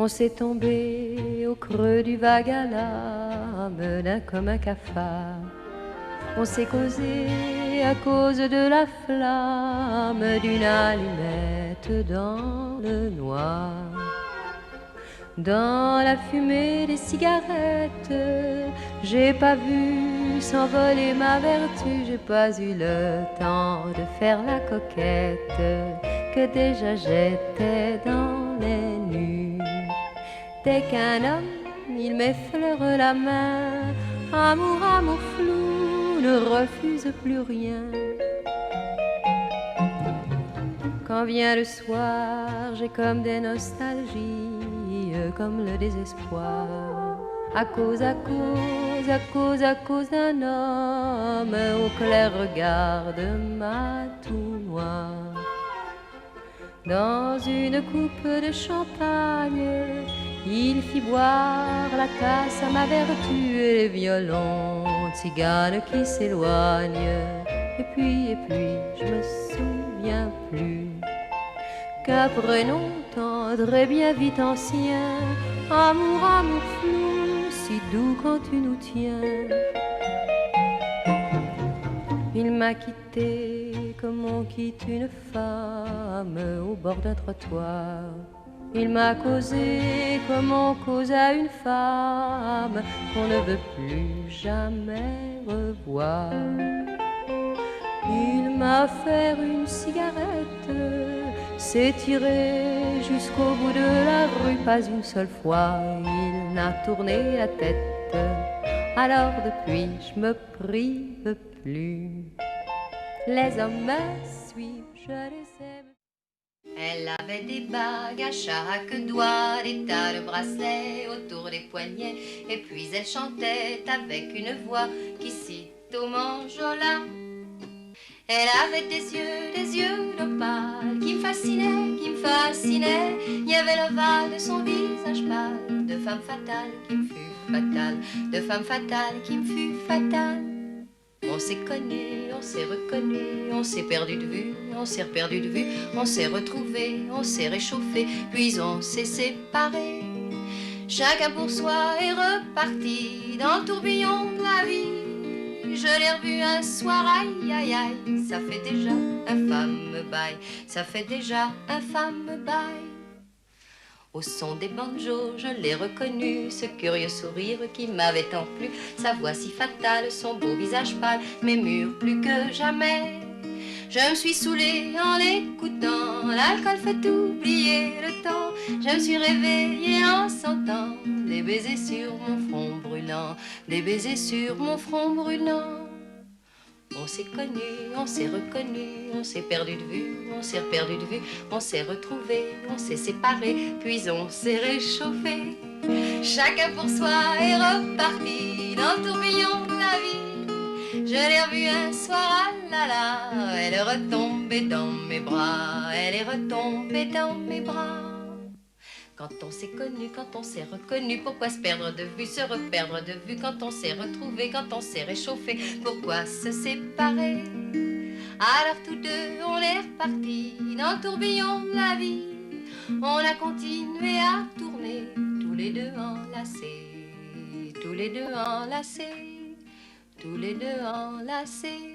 On s'est tombé au creux du vague à l'âme d'un comme un cafard. On s'est causé à cause de la flamme d'une allumette dans le noir. Dans la fumée des cigarettes, j'ai pas vu s'envoler ma vertu, j'ai pas eu le temps de faire la coquette, que déjà j'étais dans les nues. Dès qu'un homme, il m'effleure la main, amour, amour flou, ne refuse plus rien. Quand vient le soir, j'ai comme des nostalgies, comme le désespoir. À cause d'un homme au clair regard de ma tout noir. Dans une coupe de champagne, il fit boire la tasse à ma vertu et les violons tziganes qui s'éloignent. Et puis, je me souviens plus qu'un prénom tendre et bien vite ancien, amour, amour flou, si doux quand tu nous tiens. Il m'a quitté comme on quitte une femme au bord d'un trottoir. Il m'a causé comme on cause à une femme qu'on ne veut plus jamais revoir. Il m'a offert une cigarette, s'est tiré jusqu'au bout de la rue, pas une seule fois il n'a tourné la tête. Alors depuis je me prive plus. Les hommes me suivent, je les aime. Elle avait des bagues à chaque doigt, des tas de bracelets autour des poignets, et puis elle chantait avec une voix qui cite au manjola. Elle avait des yeux d'opale qui me fascinaient. Il y avait l'ovale de son visage pâle, de femme fatale qui me fut fatale, de femme fatale qui me fut fatale. On s'est connus, on s'est reconnus, on s'est perdu de vue, on s'est reperdu de vue, on s'est retrouvés, on s'est réchauffés, puis on s'est séparés. Chacun pour soi est reparti dans le tourbillon de la vie. Je l'ai revu un soir, aïe, aïe, aïe, ça fait déjà un fameux bail, ça fait déjà un fameux bail. Au son des banjos, je l'ai reconnu, ce curieux sourire qui m'avait tant plu, sa voix si fatale, son beau visage pâle, mes murs plus que jamais. Je me suis saoulée en l'écoutant, l'alcool fait oublier le temps. Je me suis réveillée en sentant des baisers sur mon front brûlant, des baisers sur mon front brûlant. On s'est connus, on s'est reconnus, on s'est perdu de vue, on s'est reperdu de vue, on s'est retrouvés, on s'est séparés, puis on s'est réchauffés. Chacun pour soi est reparti dans le tourbillon de la vie. Je l'ai revue un soir, ah là là, elle est retombée dans mes bras, elle est retombée dans mes bras. Quand on s'est connu, quand on s'est reconnu, pourquoi se perdre de vue, se reperdre de vue? Quand on s'est retrouvé, quand on s'est réchauffé, pourquoi se séparer? Alors tous deux, on est repartis dans le tourbillon de la vie. On a continué à tourner, tous les deux enlacés, tous les deux enlacés, tous les deux enlacés.